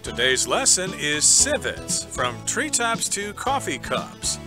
Today's lesson is civets, from treetops to coffee cups.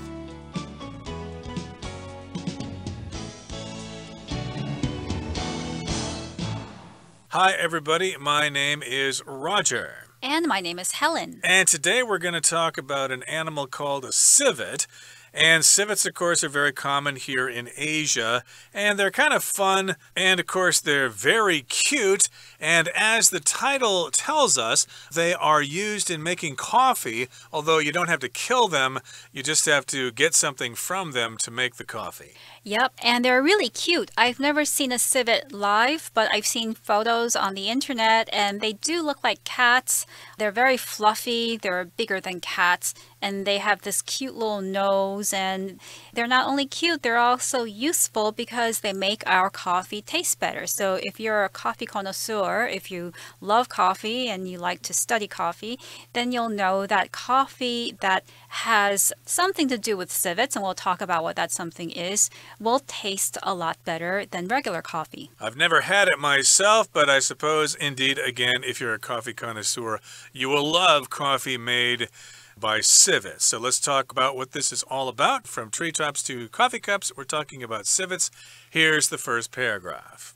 Hi everybody, my name is Roger. And my name is Helen. And today we're going to talk about an animal called a civet. And civets, of course, are very common here in Asia, and they're kind of fun, and of course, they're very cute. And as the title tells us, they are used in making coffee, although you don't have to kill them, you just have to get something from them to make the coffee. Yep, and they're really cute. I've never seen a civet live, but I've seen photos on the internet, and they do look like cats. They're very fluffy, they're bigger than cats, and they have this cute little nose, and they're not only cute, they're also useful because they make our coffee taste better. So if you're a coffee connoisseur, if you love coffee and you like to study coffee, then you'll know that coffee that has something to do with civets, and we'll talk about what that something is, will taste a lot better than regular coffee. I've never had it myself, but I suppose, indeed, again, if you're a coffee connoisseur, you will love coffee made by civets. So let's talk about what this is all about. From treetops to coffee cups, we're talking about civets. Here's the first paragraph.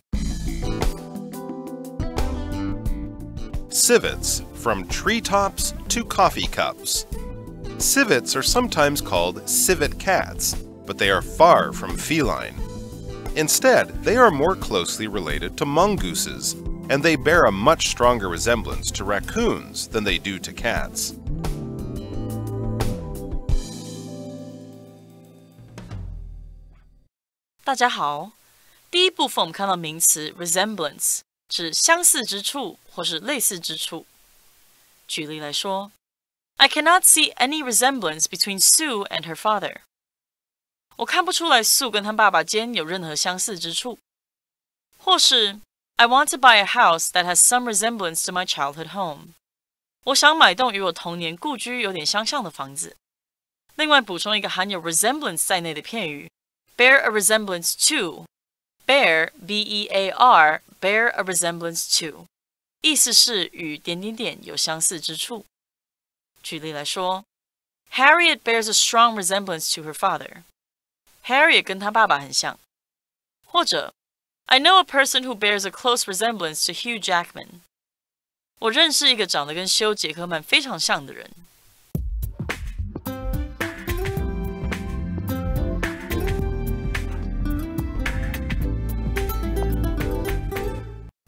Civets, from treetops to coffee cups. Civets are sometimes called civet cats, but they are far from feline. Instead, they are more closely related to mongooses, and they bear a much stronger resemblance to raccoons than they do to cats. 大家好，第一部分我们看到名词 resemblance， 指相似之处或是类似之处。举例来说 I cannot see any resemblance between Sue and her father. 我看不出来 Sue 跟她爸爸间有任何相似之处。或是 I want to buy a house that has some resemblance to my childhood home. 我想买栋与我童年故居有点相像的房子。另外补充一个含有 resemblance 在内的片语 bear a resemblance to. Bear, B-E-A-R, bear a resemblance to. 意思是与点点点有相似之处。举例来说 Harriet bears a strong resemblance to her father. Harriet 跟她爸爸很像。或者 I know a person who bears a close resemblance to Hugh Jackman. 我认识一个长得跟休·杰克曼非常像的人。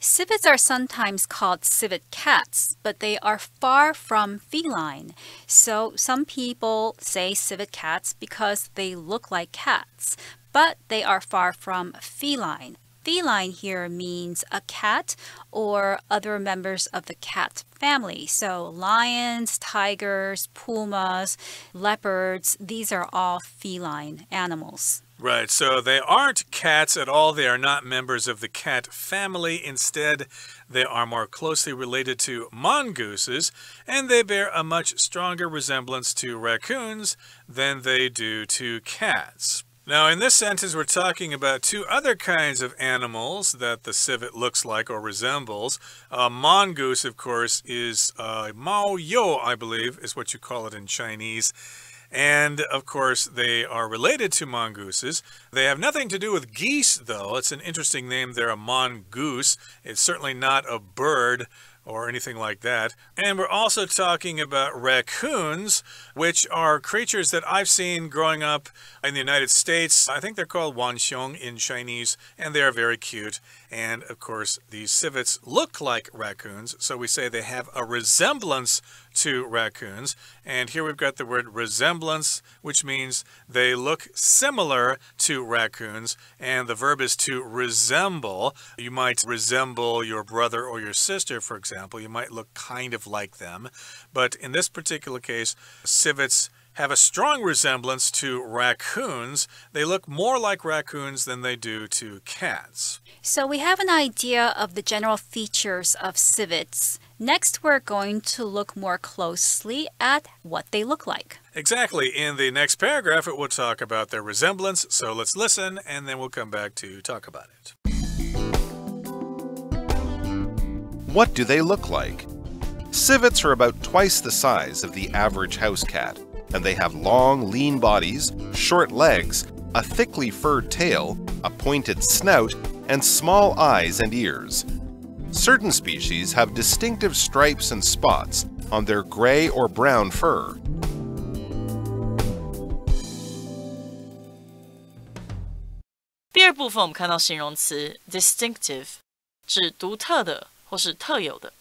Civets are sometimes called civet cats, but they are far from feline. So some people say civet cats because they look like cats, but they are far from feline. Feline here means a cat or other members of the cat family. So lions, tigers, pumas, leopards, these are all feline animals. Right, so they aren't cats at all. They are not members of the cat family. Instead, they are more closely related to mongooses, and they bear a much stronger resemblance to raccoons than they do to cats. Now, in this sentence, we're talking about two other kinds of animals that the civet looks like or resembles. A mongoose, of course, is mao you, I believe, is what you call it in Chinese. And, of course, they are related to mongooses. They have nothing to do with geese, though. It's an interesting name. They're a mongoose. It's certainly not a bird or anything like that. And we're also talking about raccoons, which are creatures that I've seen growing up in the United States. I think they're called wanxiong in Chinese, and they are very cute. And, of course, these civets look like raccoons, so we say they have a resemblance to raccoons. And here we've got the word resemblance, which means they look similar to raccoons, and the verb is to resemble. You might resemble your brother or your sister, for example. You might look kind of like them. But in this particular case, civets have a strong resemblance to raccoons. They look more like raccoons than they do to cats. So we have an idea of the general features of civets. Next, we're going to look more closely at what they look like. Exactly. In the next paragraph, it will talk about their resemblance. So let's listen, and then we'll come back to talk about it. What do they look like? Civets are about twice the size of the average house cat, and they have long, lean bodies, short legs, a thickly furred tail, a pointed snout, and small eyes and ears. Certain species have distinctive stripes and spots on their gray or brown fur. 第二部分我们看到形容词 distinctive， 指独特的或是特有的，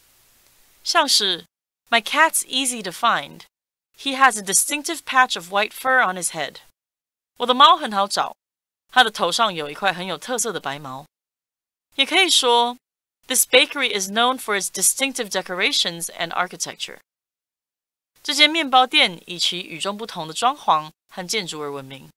像是 My cat's easy to find. He has a distinctive patch of white fur on his head. 我的猫很好找，它的头上有一块很有特色的白毛。也可以说 This bakery is known for its distinctive decorations and architecture. 这间面包店以其与众不同的装潢和建筑而闻名。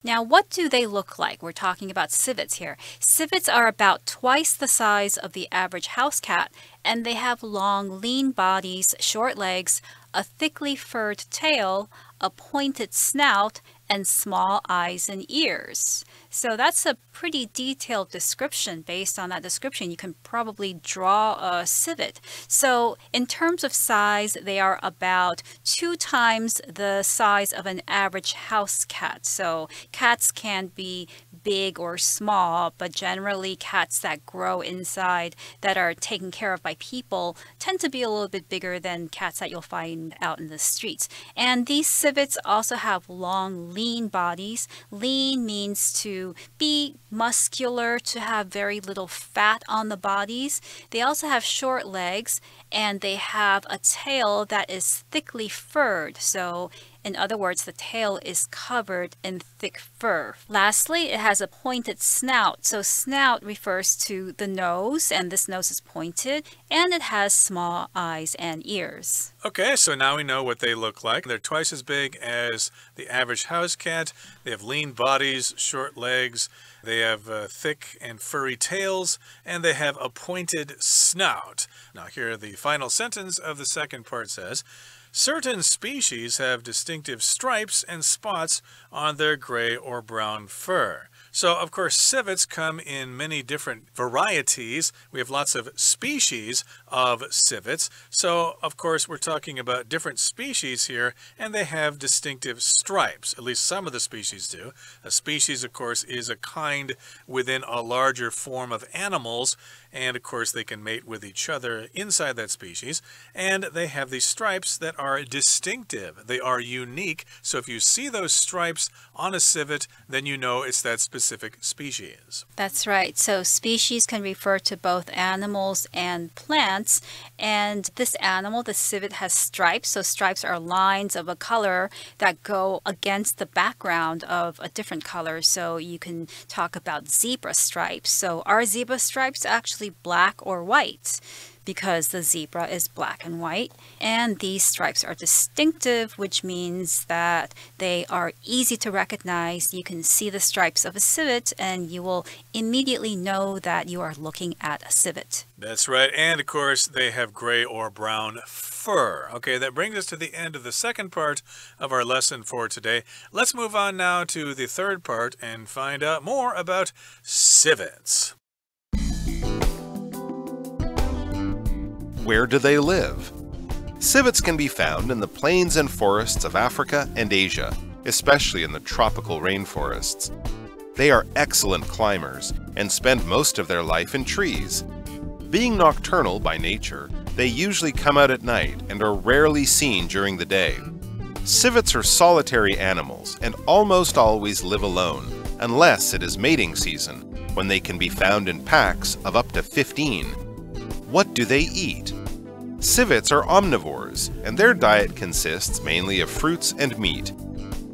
Now, what do they look like? We're talking about civets here. Civets are about twice the size of the average house cat, and they have long, lean bodies, short legs, a thickly furred tail, a pointed snout, and small eyes and ears. So that's a pretty detailed description. Based on that description, you can probably draw a civet. So in terms of size, they are about 2 times the size of an average house cat. So cats can be big or small, but generally cats that grow inside, that are taken care of by people, tend to be a little bit bigger than cats that you'll find out in the streets. And these civets also have long, lean bodies. Lean means to be muscular, to have very little fat on the bodies. They also have short legs, and they have a tail that is thickly furred. So in other words, the tail is covered in thick fur. Lastly, it has a pointed snout. So snout refers to the nose, and this nose is pointed, and it has small eyes and ears. Okay, so now we know what they look like. They're twice as big as the average house cat. They have lean bodies, short legs. They have thick and furry tails, and they have a pointed snout. Now here the final sentence of the second part says, certain species have distinctive stripes and spots on their gray or brown fur. So, of course, civets come in many different varieties. We have lots of species of civets. So, of course, we're talking about different species here, and they have distinctive stripes. At least some of the species do. A species, of course, is a kind within a larger form of animals. And, of course, they can mate with each other inside that species. And they have these stripes that are distinctive. They are unique. So if you see those stripes on a civet, then you know it's that specific species. That's right. So species can refer to both animals and plants. And this animal, the civet, has stripes. So stripes are lines of a color that go against the background of a different color. So you can talk about zebra stripes. So are zebra stripes actually black or white? Because the zebra is black and white, and these stripes are distinctive, which means that they are easy to recognize. You can see the stripes of a civet, and you will immediately know that you are looking at a civet. That's right, and of course they have gray or brown fur. Okay, that brings us to the end of the second part of our lesson for today. Let's move on now to the third part and find out more about civets. Where do they live? Civets can be found in the plains and forests of Africa and Asia, especially in the tropical rainforests. They are excellent climbers and spend most of their life in trees. Being nocturnal by nature, they usually come out at night and are rarely seen during the day. Civets are solitary animals and almost always live alone, unless it is mating season, when they can be found in packs of up to 15. What do they eat? Civets are omnivores, and their diet consists mainly of fruits and meat.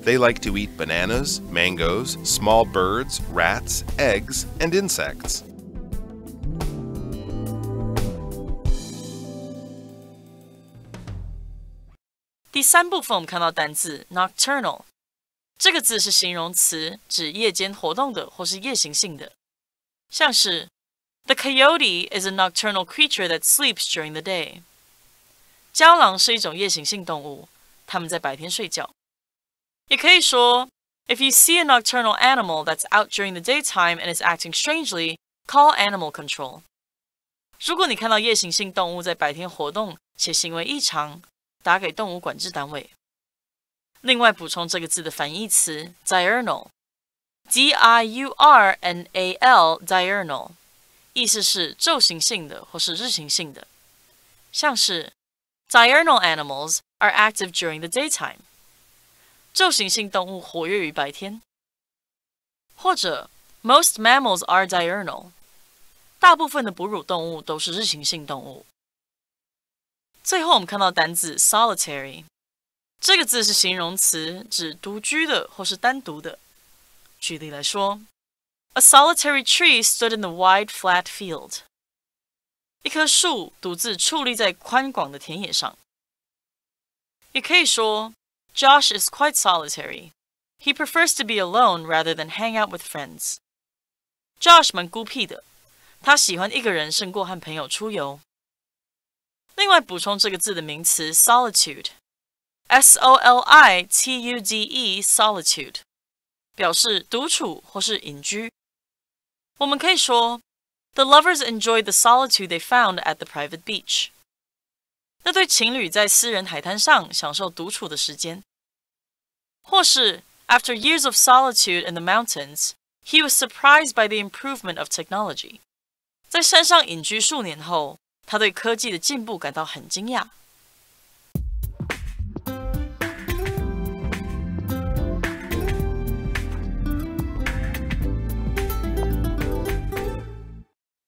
They like to eat bananas, mangoes, small birds, rats, eggs, and insects. 第三部分我们看到单字 nocturnal， 这个字是形容词，指夜间活动的或是夜行性的，像是 The coyote is a nocturnal creature that sleeps during the day. 郊狼是一种夜行性动物，它们在白天睡觉。也可以说 If you see a nocturnal animal that's out during the daytime and is acting strangely, call animal control. 如果你看到夜行性动物在白天活动且行为异常，打给动物管制单位。另外补充这个字的反义词 diurnal， D-I-U-R-N-A-L diurnal， 意思是昼行性的或是日行性的，像是 diurnal animals are active during the daytime， 昼行性动物活跃于白天，或者 most mammals are diurnal， 大部分的哺乳动物都是日行性动物。最后我们看到单字 solitary， 这个字是形容词，指独居的或是单独的。举例来说 ，A solitary tree stood in the wide flat field。一棵树独自矗立在宽广的田野上。也可以说 Josh is quite solitary. He prefers to be alone rather than hang out with friends. Josh 蛮孤僻的，他喜欢一个人胜过和朋友出游。另外补充这个字的名词 solitude， S-O-L-I-T-U-D-E solitude， 表示独处或是隐居。我们可以说 The lovers enjoyed the solitude they found at the private beach. 那对情侣在私人海滩上享受独处的时间。或是 After years of solitude in the mountains, he was surprised by the improvement of technology. 在山上隐居数年后，他对科技的进步感到很惊讶。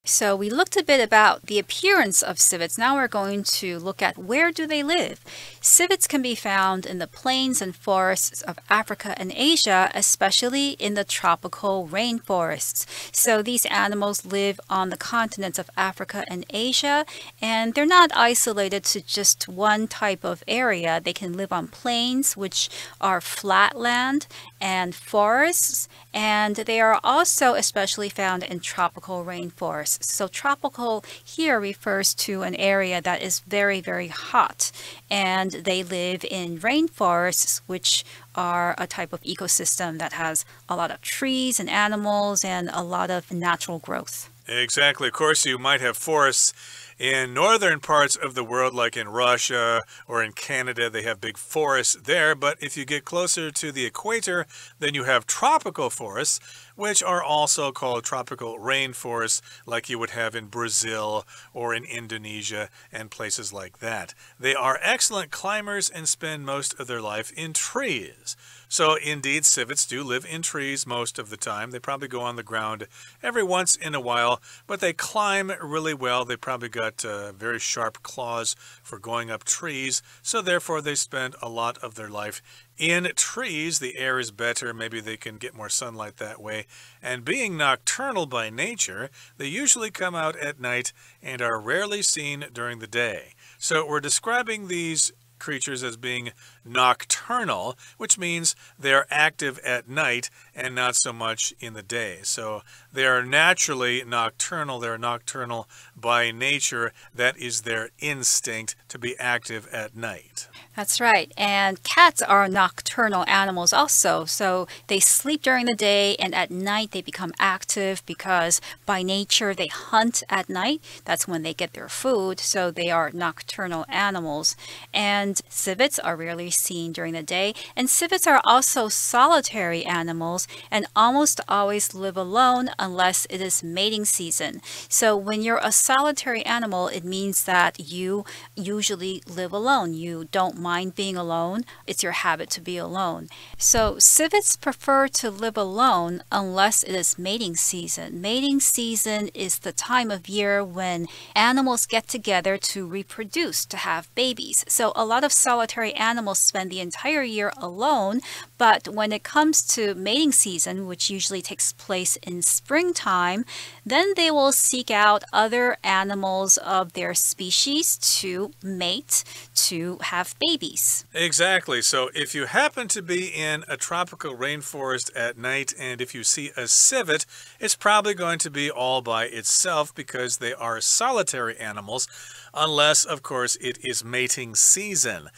So we looked a bit about the appearance of civets. Now we're going to look at where do they live. Civets can be found in the plains and forests of Africa and Asia, especially in the tropical rainforests. So these animals live on the continents of Africa and Asia, and they're not isolated to just one type of area. They can live on plains, which are flat land, and forests, and they are also especially found in tropical rainforests. So tropical here refers to an area that is very, very hot, and they live in rainforests, which are a type of ecosystem that has a lot of trees and animals and a lot of natural growth. Exactly. Of course, you might have forests in northern parts of the world, like in Russia or in Canada. They have big forests there. But if you get closer to the equator, then you have tropical forests, which are also called tropical rainforests, like you would have in Brazil or in Indonesia and places like that. They are excellent climbers and spend most of their life in trees. So indeed, civets do live in trees most of the time. They probably go on the ground every once in a while, but they climb really well. They probably got very sharp claws for going up trees, so therefore they spend a lot of their life in trees. The air is better. Maybe they can get more sunlight that way. And being nocturnal by nature, they usually come out at night and are rarely seen during the day. So we're describing these creatures as being nocturnal, which means they're active at night and not so much in the day. So they are naturally nocturnal. They're nocturnal by nature. That is their instinct to be active at night. That's right. And cats are nocturnal animals also. So they sleep during the day and at night they become active because by nature they hunt at night. That's when they get their food. So they are nocturnal animals. And civets are rarely seen during the day. And civets are also solitary animals and almost always live alone unless it is mating season. So when you're a solitary animal, it means that you usually live alone. You don't mind being alone. It's your habit to be alone. So civets prefer to live alone unless it is mating season. Mating season is the time of year when animals get together to reproduce, to have babies. So a lot of solitary animals spend the entire year alone, but when it comes to mating season, which usually takes place in springtime, then they will seek out other animals of their species to mate, to have babies. Exactly. So if you happen to be in a tropical rainforest at night and if you see a civet, it's probably going to be all by itself because they are solitary animals, unless, of course, it is mating season.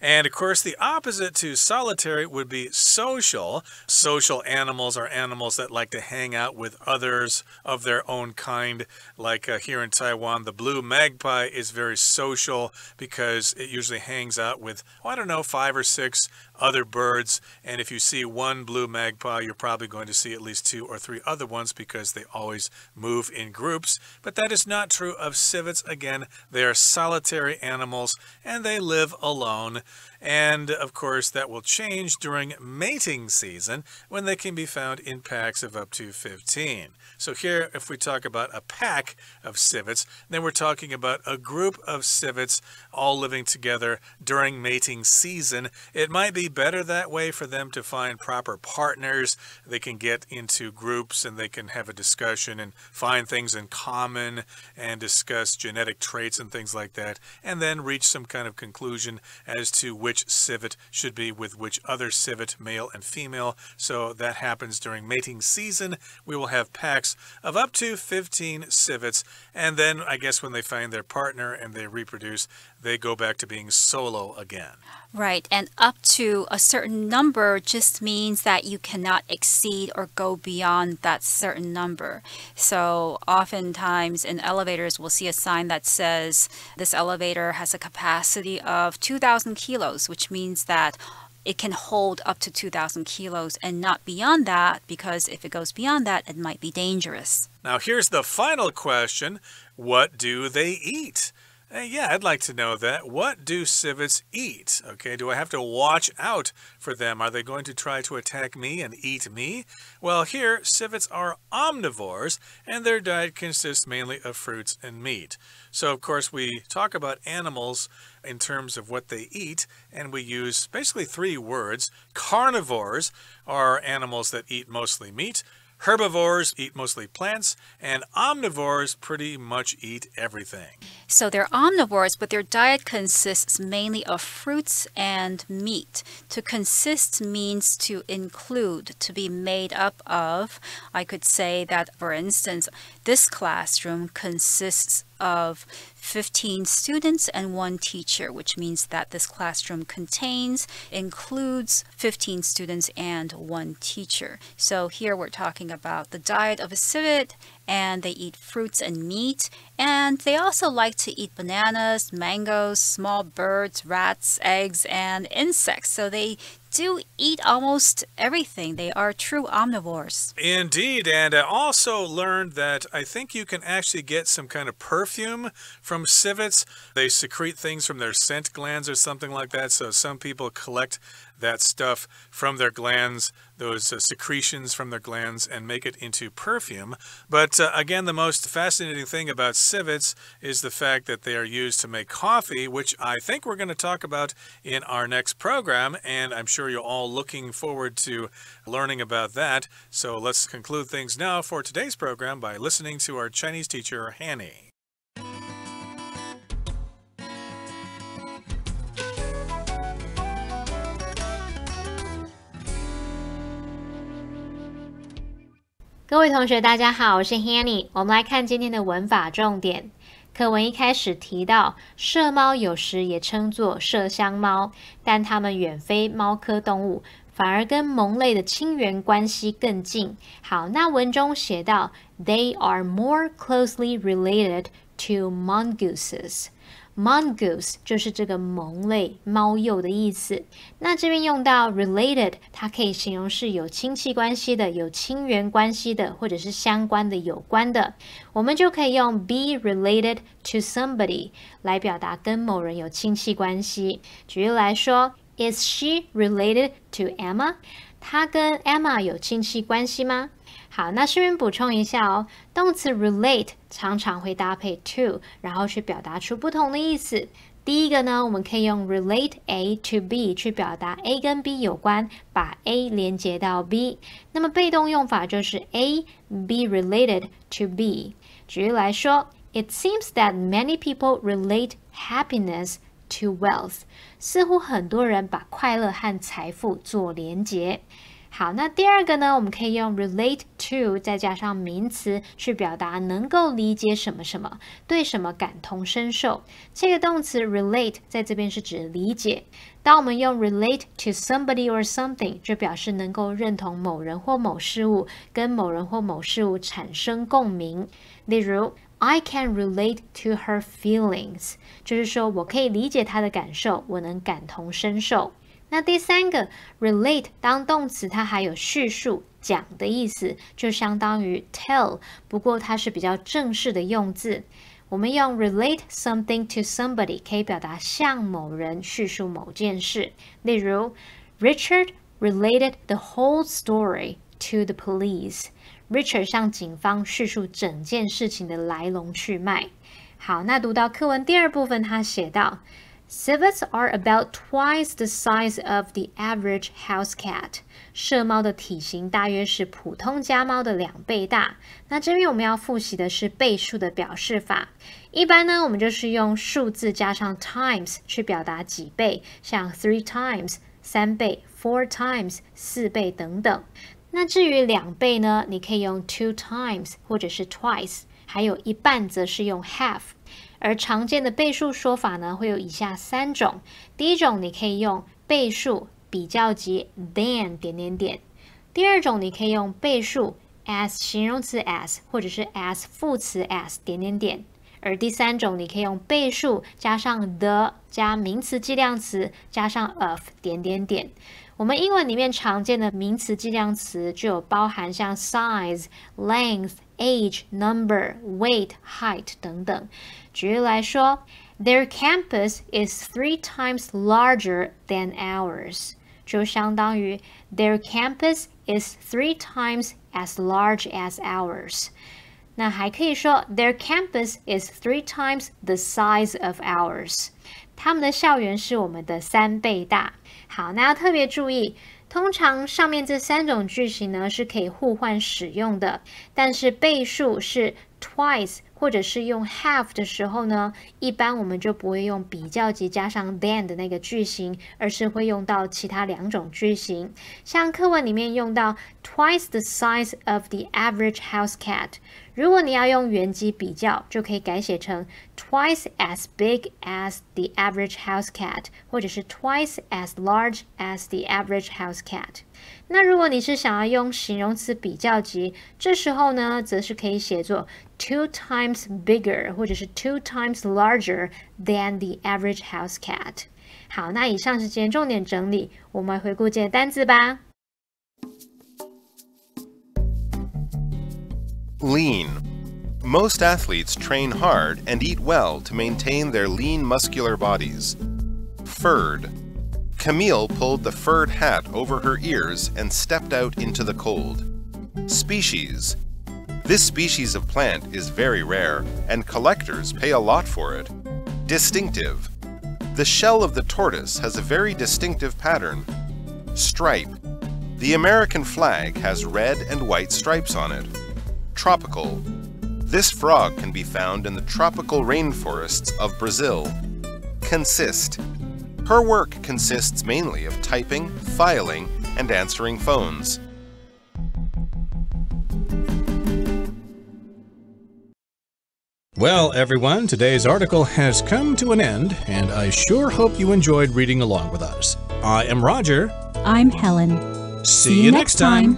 And of course, the opposite to solitary would be social. Social animals are animals that like to hang out with others of their own kind. Like here in Taiwan, the blue magpie is very social because it usually hangs out with, I don't know, 5 or 6 other birds. And if you see one blue magpie, you're probably going to see at least 2 or 3 other ones because they always move in groups. But that is not true of civets. Again, they are solitary animals and they live alone. And of course, that will change during mating season when they can be found in packs of up to 15. So here, if we talk about a pack of civets, then we're talking about a group of civets all living together during mating season. It might be better that way for them to find proper partners. They can get into groups and they can have a discussion and find things in common and discuss genetic traits and things like that, and then reach some kind of conclusion as to which civet should be with which other civet, male and female. So that happens during mating season. We will have packs of up to 15 civets, and then I guess when they find their partner and they reproduce, they go back to being solo again. Right, and up to a certain number just means that you cannot exceed or go beyond that certain number. So oftentimes in elevators, we'll see a sign that says this elevator has a capacity of 2,000 kilos, which means that it can hold up to 2,000 kilos and not beyond that, because if it goes beyond that, it might be dangerous. Now here's the final question. What do they eat? Yeah, I'd like to know that. What do civets eat? Okay, do I have to watch out for them? Are they going to try to attack me and eat me? Well, here, civets are omnivores, and their diet consists mainly of fruits and meat. So, of course, we talk about animals in terms of what they eat, and we use basically 3 words. Carnivores are animals that eat mostly meat. Herbivores eat mostly plants, and omnivores pretty much eat everything. So they're omnivores, but their diet consists mainly of fruits and meat. To consist means to include, to be made up of. I could say that, for instance, this classroom consists of 15 students and 1 teacher, which means that this classroom includes 15 students and 1 teacher. So here we're talking about the diet of a civet, and they eat fruits and meat, and they also like to eat bananas, mangoes, small birds, rats, eggs, and insects. So they do eat almost everything. They are true omnivores. Indeed, and I also learned that I think you can actually get some kind of perfume from civets. They secrete things from their scent glands or something like that, so some people collect that stuff from their glands, those secretions from their glands, and make it into perfume. But again, the most fascinating thing about civets is the fact that they are used to make coffee, which I think we're going to talk about in our next program, and I'm sure you're all looking forward to learning about that. So let's conclude things now for today's program by listening to our Chinese teacher, Hanny. 各位同学大家好，我是 Hanny， 我们来看今天的文法重点。课文一开始提到，麝猫有时也称作麝香猫，但它们远非猫科动物，反而跟獴类的亲缘关系更近。好，那文中写到 They are more closely related to mongooses。Mongoose 就是这个獴类猫鼬的意思。那这边用到 related， 它可以形容是有亲戚关系的、有亲缘关系的，或者是相关的、有关的。我们就可以用 be related to somebody 来表达跟某人有亲戚关系。举例来说 ，Is she related to Emma？ 她跟 Emma 有亲戚关系吗？好，那顺便补充一下哦，动词 relate 常常会搭配 to， 然后去表达出不同的意思。第一个呢，我们可以用 relate A to B 去表达 A 跟 B 有关，把 A 连接到 B。那么被动用法就是 A be related to B。举例来说 ，It seems that many people relate happiness to wealth。似乎很多人把快乐和财富做连结。好，那第二个呢，我们可以用 relate to 再加上名词去表达能够理解什么什么，对什么感同身受。这个动词 relate 在这边是指理解。当我们用 relate to somebody or something， 就表示能够认同某人或某事物，跟某人或某事物产生共鸣。例如I can relate to her feelings， 就是说我可以理解她的感受，我能感同身受。那第三个 relate 当动词它还有叙述讲的意思，就相当于 tell， 不过它是比较正式的用字。我们用 relate something to somebody 可以表达向某人叙述某件事。例如 Richard related the whole story to the police。 Richard 向警方叙述整件事情的来龙去脉。好，那读到课文第二部分，他写到Civets are about twice the size of the average house cat. 麝猫的体型大约是普通家猫的2倍大。那这边我们要复习的是倍数的表示法。一般呢，我们就是用数字加上 times 去表达几倍，像 3 times 3倍 4 times 4倍等等。那至于2倍呢，你可以用 2 times 或者是 twice， 还有一半则是用 half。而常见的倍数说法呢，会有以下3种。第一种，你可以用倍数比较级 than 点点点。第二种，你可以用倍数 as 形容词 as 或者是 as 副词 as 点点点。而第三种，你可以用倍数加上 the 加名词计量词加上 of 点点点。我们英文里面常见的名词计量词就有包含像 size、length、age、number、weight、height 等等。举例来说 ，Their campus is 3 times larger than ours， 就相当于 Their campus is 3 times as large as ours。那还可以说 Their campus is 3 times the size of ours。他们的校园是我们的3倍大。好，那要特别注意，通常上面这3种句型呢是可以互换使用的，但是倍数是 twice 或者是用 half 的时候呢，一般我们就不会用比较级加上 than 的那个句型，而是会用到其他2种句型。像课文里面用到 twice the size of the average house cat， 如果你要用原级比较，就可以改写成 twice as big as the average house cat， 或者是 twice as large as the average house cat。那如果你是想要用形容词比较级，这时候呢，则是可以写作 2 times bigger 或者是 2 times larger than the average house cat。好，那以上是今天重点整理，我们来回顾今天的单字吧。Lean. Most athletes train hard and eat well to maintain their lean muscular bodies. Furred. Camille pulled the furred hat over her ears and stepped out into the cold. Species. This species of plant is very rare, and collectors pay a lot for it. Distinctive. The shell of the tortoise has a very distinctive pattern. Stripe. The American flag has red and white stripes on it. Tropical. This frog can be found in the tropical rainforests of Brazil. Consist. Her work consists mainly of typing, filing, and answering phones. Well, everyone, today's article has come to an end, and I sure hope you enjoyed reading along with us. I am Roger. I'm Helen. See you next time.